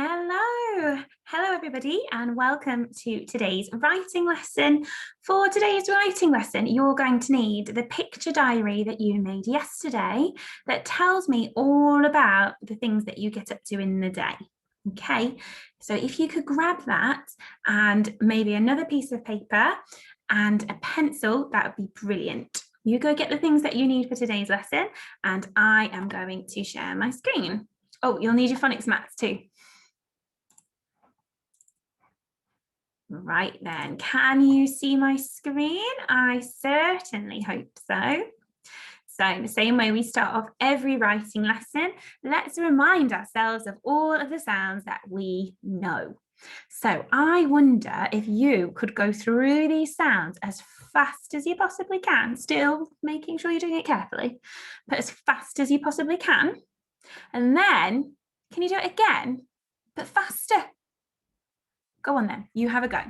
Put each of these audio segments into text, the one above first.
Hello everybody, and welcome to today's writing lesson. For today's writing lesson, you're going to need the picture diary that you made yesterday that tells me all about the things that you get up to in the day. Okay, so if you could grab that and maybe another piece of paper and a pencil, that would be brilliant. You go get the things that you need for today's lesson, and I am going to share my screen. Oh, you'll need your phonics mats too. Right then, can you see my screen? I certainly hope so. So the same way we start off every writing lesson, let's remind ourselves of all of the sounds that we know. So I wonder if you could go through these sounds as fast as you possibly can, still making sure you're doing it carefully, but as fast as you possibly can. And then, can you do it again, but faster? Go on then, you have a go.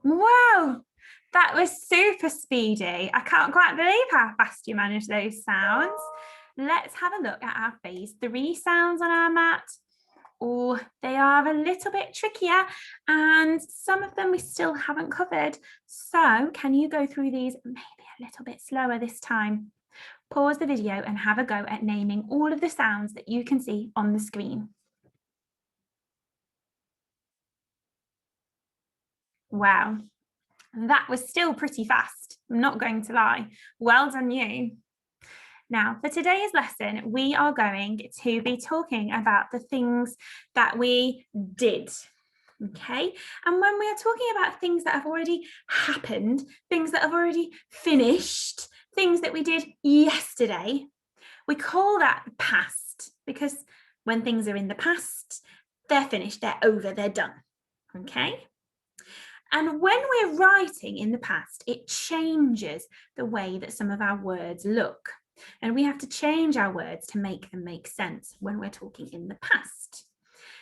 Wow, that was super speedy. I can't quite believe how fast you managed those sounds. Let's have a look at our phase 3 sounds on our mat. Oh, they are a little bit trickier and some of them we still haven't covered. So can you go through these maybe a little bit slower this time? Pause the video and have a go at naming all of the sounds that you can see on the screen. Wow, that was still pretty fast. I'm not going to lie. Well done you. Now, for today's lesson, we are going to be talking about the things that we did. Okay, and when we are talking about things that have already happened, things that have already finished, things that we did yesterday, we call that past, because when things are in the past, they're finished, they're over, they're done. Okay. And when we're writing in the past, it changes the way that some of our words look. And we have to change our words to make them make sense when we're talking in the past.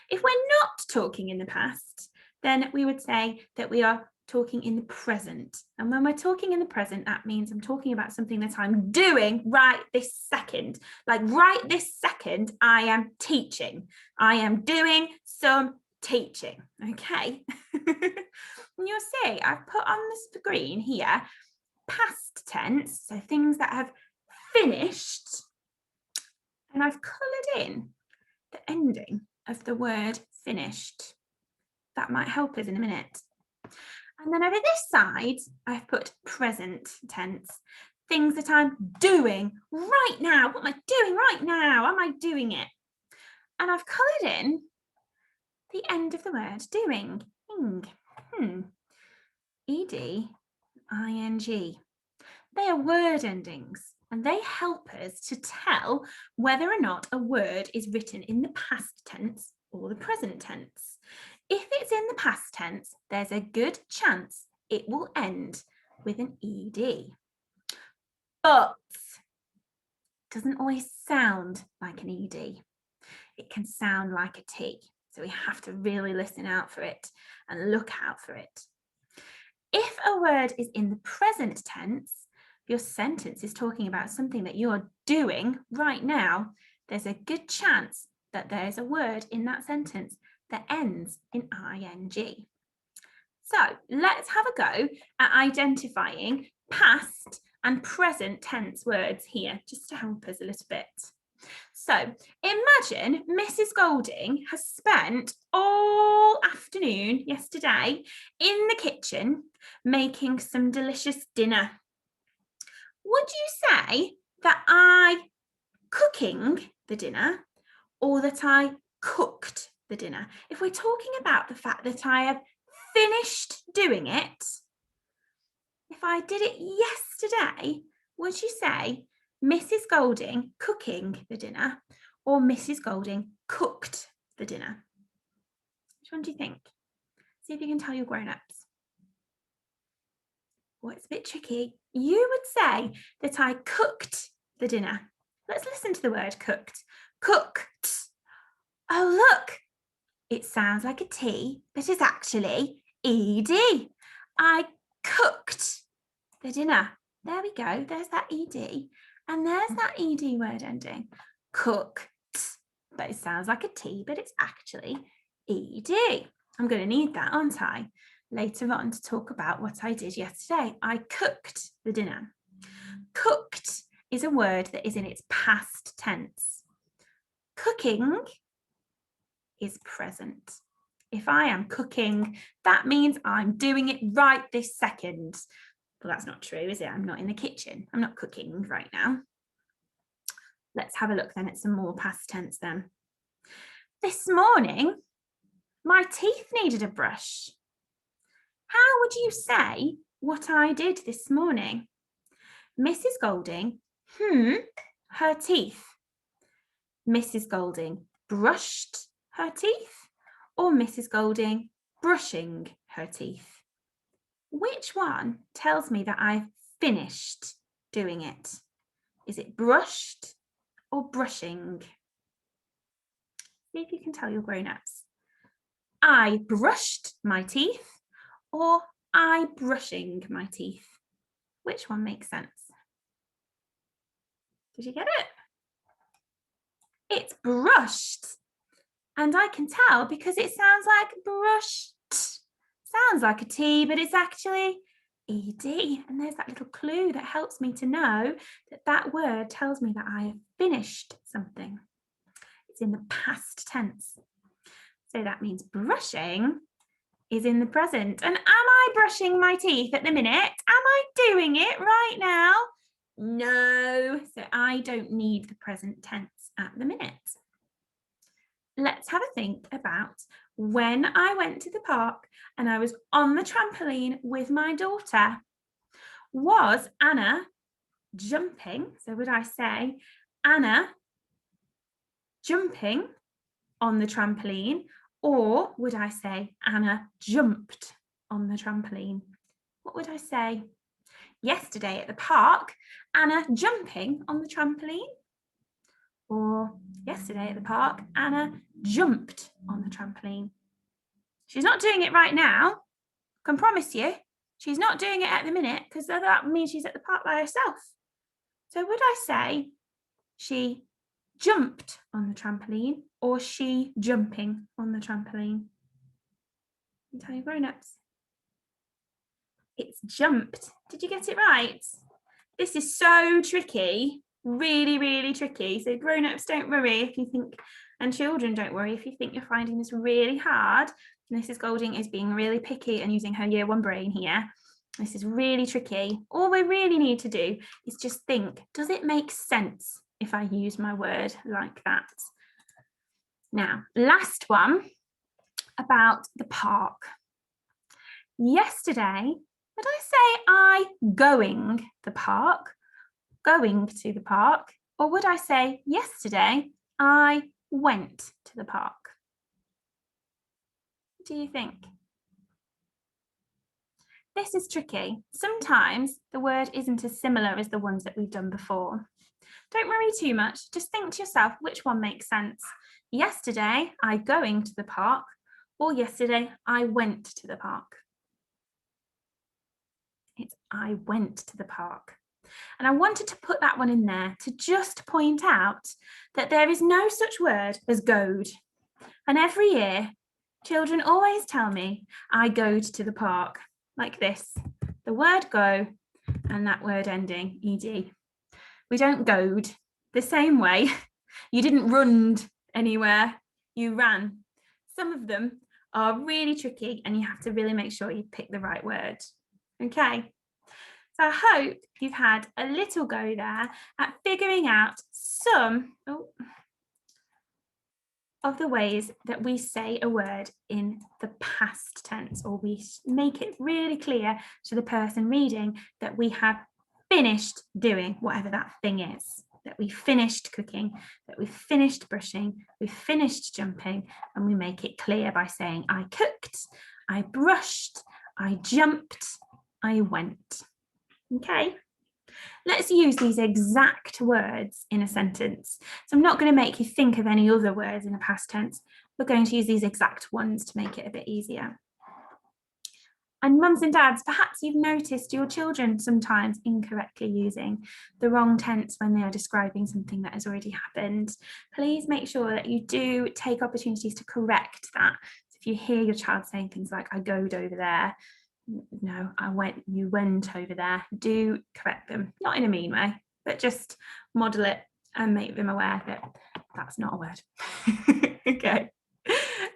If we're not talking in the past, then we would say that we are talking in the present. And when we're talking in the present, that means I'm talking about something that I'm doing right this second. Like right this second, I am teaching. I am doing some teaching, okay? And you'll see I've put on the screen here past tense, so things that have finished, and I've coloured in the ending of the word finished. That might help us in a minute. And then over this side, I've put present tense, things that I'm doing right now. What am I doing right now? Am I doing it? And I've coloured in the end of the word doing. ED, ING. They are word endings and they help us to tell whether or not a word is written in the past tense or the present tense. If it's in the past tense, there's a good chance it will end with an ED. But it doesn't always sound like an ED. It can sound like a T. So we have to really listen out for it and look out for it. If a word is in the present tense, your sentence is talking about something that you're doing right now, there's a good chance that there's a word in that sentence that ends in ing. So let's have a go at identifying past and present tense words here, just to help us a little bit. So imagine Mrs. Golding has spent all afternoon yesterday in the kitchen making some delicious dinner. Would you say that I cooking the dinner or that I cooked the dinner? If we're talking about the fact that I have finished doing it, if I did it yesterday, would you say Mrs. Golding cooking the dinner or Mrs. Golding cooked the dinner? Which one do you think? See if you can tell your grown-ups. Well, it's a bit tricky. You would say that I cooked the dinner. Let's listen to the word cooked. Cooked. Oh, look. It sounds like a T, but it's actually ED. I cooked the dinner. There we go. There's that ED. And there's that ed word ending, cooked, but it sounds like a T, but it's actually ed. I'm going to need that, aren't I, later on to talk about what I did yesterday. I cooked the dinner. Cooked is a word that is in its past tense. Cooking is present. If I am cooking, that means I'm doing it right this second. Well, that's not true, is it? I'm not in the kitchen. I'm not cooking right now. Let's have a look then at some more past tense then. This morning, my teeth needed a brush. How would you say what I did this morning? Mrs. Golding, her teeth. Mrs. Golding brushed her teeth, or Mrs. Golding brushing her teeth? Which one tells me that I've finished doing it? Is it brushed or brushing? See if you can tell your grown-ups. I brushed my teeth, or I brushing my teeth? Which one makes sense? Did you get it? It's brushed. And I can tell because it sounds like brushed. Sounds like a T, but it's actually ed. And there's that little clue that helps me to know that that word tells me that I have finished something. It's in the past tense. So that means brushing is in the present. And am I brushing my teeth at the minute? Am I doing it right now? No. So I don't need the present tense at the minute. Let's have a think about when I went to the park and I was on the trampoline with my daughter. Was Anna jumping? So would I say Anna jumping on the trampoline, or would I say Anna jumped on the trampoline? What would I say? Yesterday at the park, Anna jumping on the trampoline? Or yesterday at the park, Anna jumped on the trampoline? She's not doing it right now. Can promise you. She's not doing it at the minute because that means she's at the park by herself. So would I say she jumped on the trampoline, or she jumping on the trampoline? You tell your grown-ups. It's jumped. Did you get it right? This is so tricky. Really, really tricky. So grown-ups, don't worry if you think, and children, don't worry if you think you're finding this really hard. Mrs. Golding is being really picky and using her year one brain here. This is really tricky. All we really need to do is just think, does it make sense if I use my word like that? Now, last one about the park. Yesterday, would I say I going the park? Going to the park, or would I say yesterday I went to the park? What do you think? This is tricky. Sometimes the word isn't as similar as the ones that we've done before. Don't worry too much. Just think to yourself which one makes sense. Yesterday I going to the park, or yesterday I went to the park. It's I went to the park. And I wanted to put that one in there to just point out that there is no such word as goed. And every year, children always tell me I goed to the park, like this. The word go and that word ending, ed. We don't goed the same way. You didn't run anywhere, you ran. Some of them are really tricky and you have to really make sure you pick the right word. Okay. So I hope you've had a little go there at figuring out some of the ways that we say a word in the past tense, or we make it really clear to the person reading that we have finished doing whatever that thing is, that we finished cooking, that we finished brushing, we finished jumping, and we make it clear by saying I cooked, I brushed, I jumped, I went. Okay, let's use these exact words in a sentence. So I'm not going to make you think of any other words in the past tense. We're going to use these exact ones to make it a bit easier. And mums and dads, perhaps you've noticed your children sometimes incorrectly using the wrong tense when they are describing something that has already happened. Please make sure that you do take opportunities to correct that. So if you hear your child saying things like, I goed over there, no, you went over there, do correct them, not in a mean way, but just model it and make them aware that that's not a word. Okay,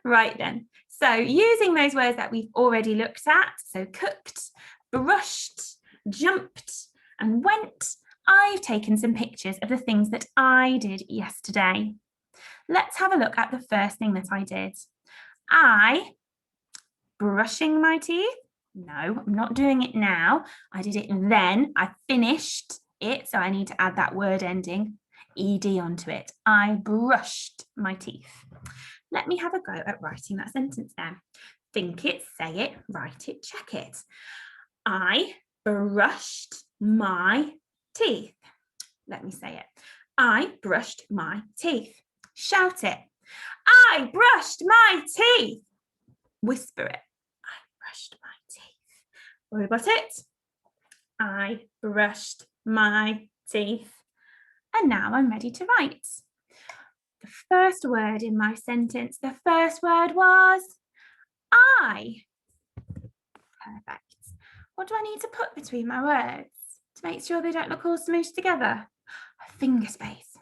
right then. So using those words that we've already looked at, so cooked, brushed, jumped, and went, I've taken some pictures of the things that I did yesterday. Let's have a look at the first thing that I did. Brushing my teeth. No, I'm not doing it now. I did it then. I finished it, so I need to add that word ending, ed, onto it. I brushed my teeth. Let me have a go at writing that sentence then. Think it, say it, write it, check it. I brushed my teeth. Let me say it. I brushed my teeth. Shout it. I brushed my teeth. Whisper it. I brushed my teeth. What about it? I brushed my teeth. And now I'm ready to write. The first word in my sentence, the first word was I. Perfect. What do I need to put between my words to make sure they don't look all smooshed together? A finger space.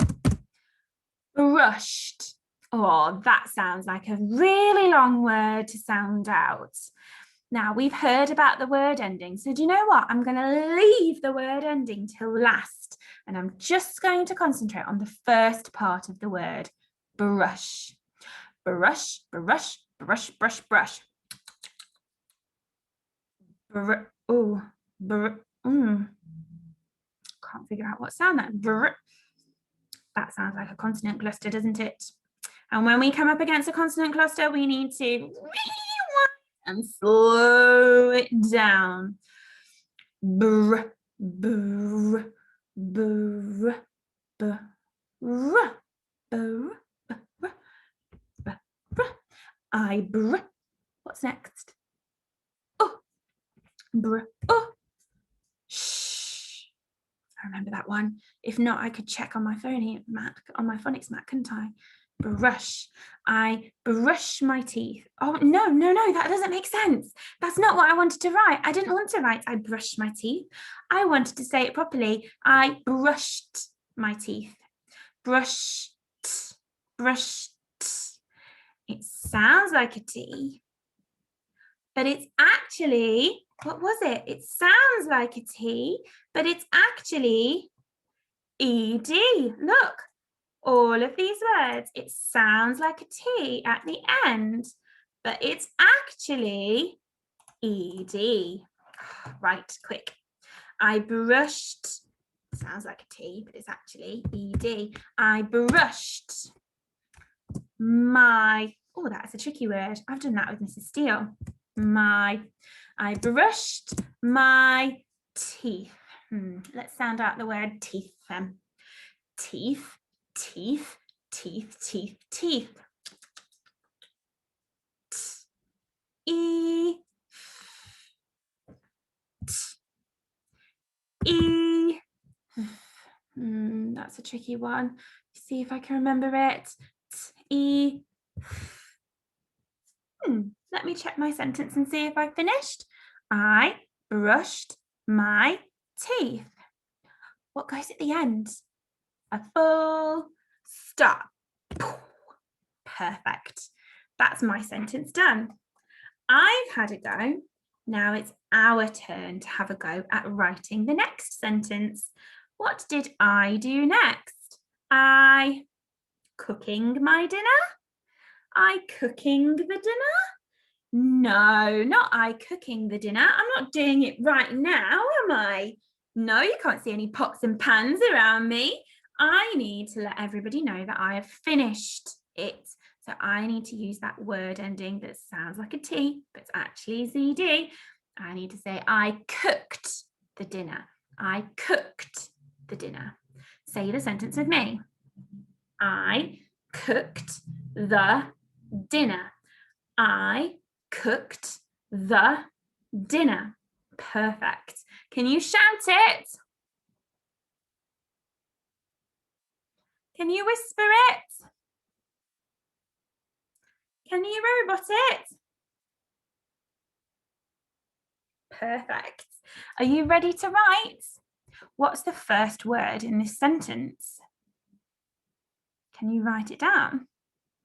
Brushed. Oh, that sounds like a really long word to sound out. Now, we've heard about the word ending. So do you know what? I'm going to leave the word ending till last. And I'm just going to concentrate on the first part of the word, brush. Brush, brush, brush, brush, brush. Can't figure out what sound that. That sounds like a consonant cluster, doesn't it? And when we come up against a consonant cluster, we need to rewind and slow it down. Br, br, br, br, br, br, br. I br. What's next? Oh, br. Oh, shh. I remember that one. If not, I could check on my phone mat, on my phonics mat, couldn't I? Brush. I brush my teeth. Oh, no, that doesn't make sense. That's not what I wanted to write. I didn't want to write I brushed my teeth. I wanted to say it properly. I brushed my teeth. Brushed, brushed. It sounds like a T, but it's actually, what was it? It sounds like a T, but it's actually ED. Look. All of these words, it sounds like a T at the end, but it's actually ED. Right, quick. I brushed, sounds like a T, but it's actually ED. I brushed my, oh, that's a tricky word. I've done that with Mrs. Steele. I brushed my teeth. Let's sound out the word teeth then. Teeth. Teeth, teeth, teeth, teeth. E. E. That's a tricky one. See if I can remember it. E. Let me check my sentence and see if I finished. I brushed my teeth. What goes at the end? A full stop. Perfect. That's my sentence done. I've had a go. Now it's our turn to have a go at writing the next sentence. What did I do next? I cooking my dinner? I cooking the dinner? No, not I cooking the dinner. I'm not doing it right now, am I? No, you can't see any pots and pans around me. I need to let everybody know that I have finished it. So I need to use that word ending that sounds like a T, but it's actually ZD. I need to say, I cooked the dinner. I cooked the dinner. Say the sentence with me. I cooked the dinner. I cooked the Dinner. Perfect. Can you shout it? Can you whisper it? Can you robot it? Perfect. Are you ready to write? What's the first word in this sentence? Can you write it down?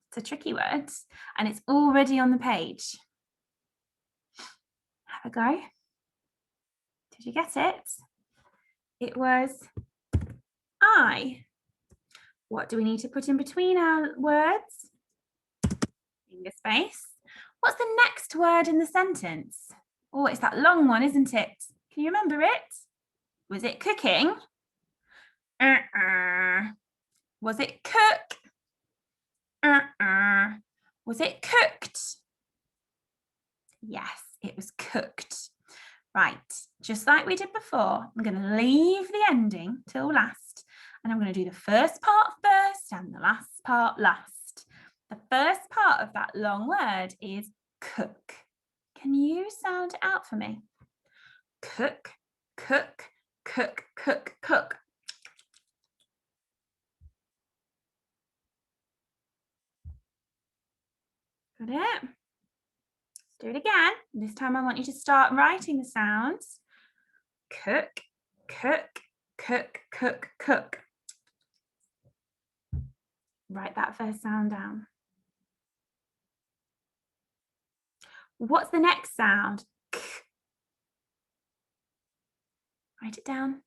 It's a tricky word and it's already on the page. Have a go. Did you get it? It was I. What do we need to put in between our words? Finger space. What's the next word in the sentence? Oh, it's that long one, isn't it? Can you remember it? Was it cooking? Was it cook? Was it cooked? Yes, it was cooked. Right, just like we did before, I'm going to leave the ending till last, and I'm going to do the first part first and the last part last. The first part of that long word is cook. Can you sound it out for me? Cook, cook, cook, cook, cook. Got it? Let's do it again. This time I want you to start writing the sounds. Cook, cook, cook, cook, cook. Write that first sound down. What's the next sound? K. Write it down.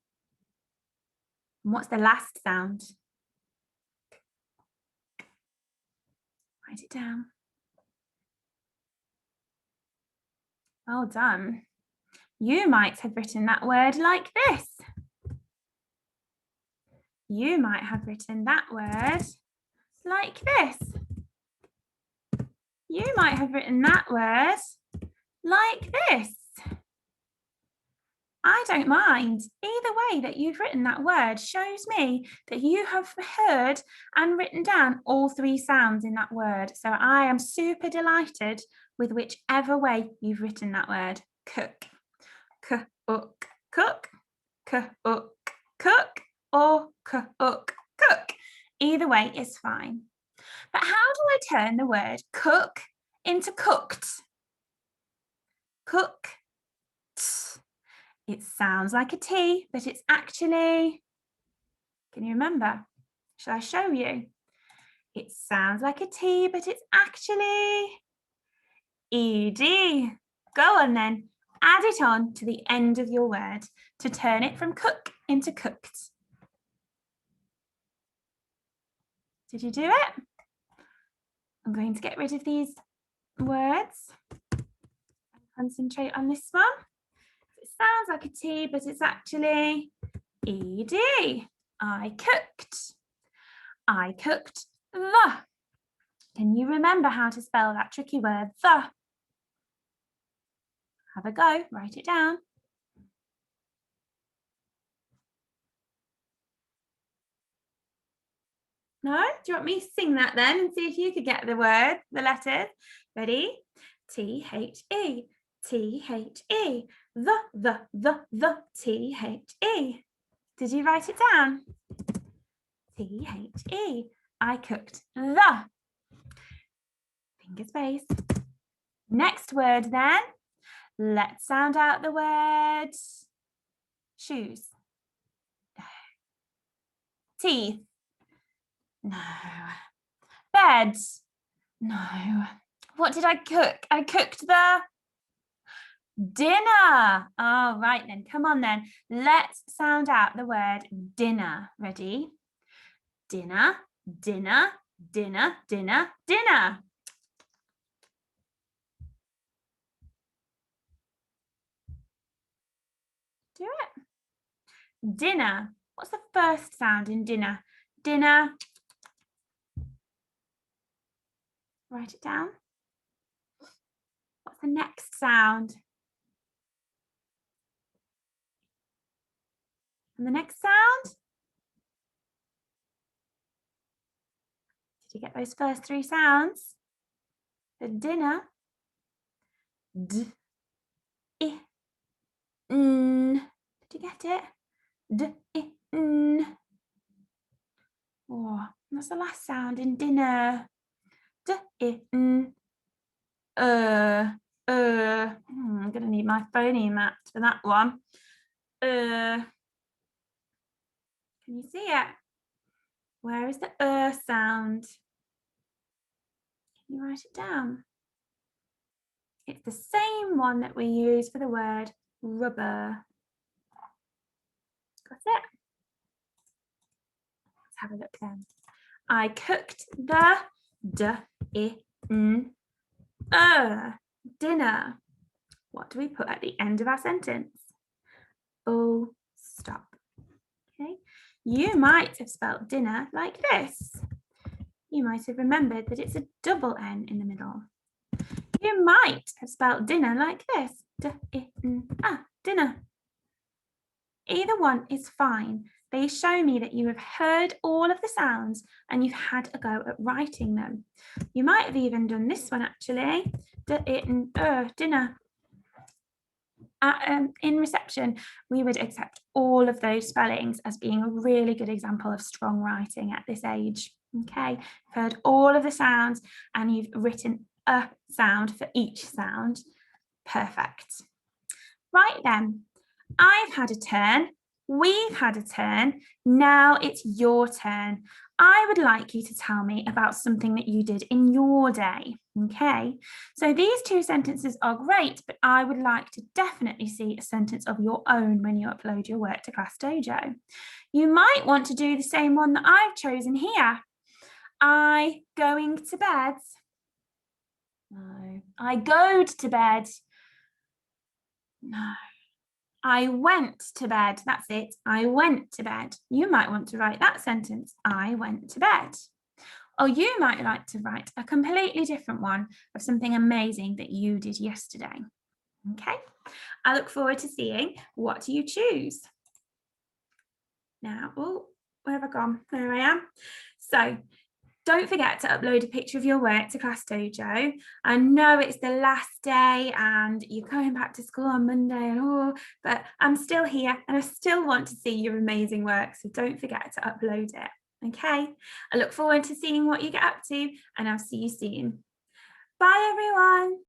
And what's the last sound? Write it down. Well done. You might have written that word like this. You might have written that word like this. You might have written that word like this. I don't mind. Either way that you've written that word shows me that you have heard and written down all three sounds in that word. So I am super delighted with whichever way you've written that word. Cook, cook, cook, cook, cook, or cook, cook. Either way is fine. But how do I turn the word cook into cooked? Cook. It sounds like a T, but it's actually, can you remember? Shall I show you? It sounds like a T, but it's actually ED. Go on then, add it on to the end of your word to turn it from cook into cooked. Did you do it? I'm going to get rid of these words and concentrate on this one. It sounds like a T, but it's actually ED. I cooked. I cooked the. Can you remember how to spell that tricky word, the? Have a go, write it down. No? Do you want me to sing that then and see if you could get the word, the letters? Ready? T-H-E, T-H-E, the, T-H-E. Did you write it down? T-H-E. I cooked the. Finger space. Next word then. Let's sound out the word shoes. Teeth. No. Bed. No. What did I cook? I cooked the dinner. Oh, right then. Come on then. Let's sound out the word dinner. Ready? Dinner, dinner, dinner, dinner, dinner. Do it. Dinner. What's the first sound in dinner? Dinner. Write it down. What's the next sound? And the next sound? Did you get those first three sounds? For dinner. D, I, n. Did you get it? D, I, n. Oh, that's the last sound in dinner. D, I, n. I'm going to need my phoneme map for that one. Can you see it? Where is the sound? Can you write it down? It's the same one that we use for the word rubber. Got it? Let's have a look then. I cooked the dinner. What do we put at the end of our sentence? Full stop. Okay. You might have spelt dinner like this. You might have remembered that it's a double N in the middle. You might have spelt dinner like this. Dinner. Either one is fine. They show me that you have heard all of the sounds and you've had a go at writing them. You might have even done this one actually. Dinner. In reception, we would accept all of those spellings as being a really good example of strong writing at this age. Okay, you've heard all of the sounds and you've written a sound for each sound. Perfect. Right then, I've had a turn. We've had a turn. Now it's your turn. I would like you to tell me about something that you did in your day. Okay, so these two sentences are great, but I would like to definitely see a sentence of your own when you upload your work to Class Dojo. You might want to do the same one that I've chosen here. I going to bed. No. I goed to bed. No. I went to bed. That's it. I went to bed. You might want to write that sentence. I went to bed. Or you might like to write a completely different one of something amazing that you did yesterday. Okay. I look forward to seeing what you choose. Now, oh, where have I gone? There I am. So don't forget to upload a picture of your work to Class Dojo. I know it's the last day and you're going back to school on Monday and all, but I'm still here and I still want to see your amazing work. So don't forget to upload it. Okay. I look forward to seeing what you get up to and I'll see you soon. Bye everyone.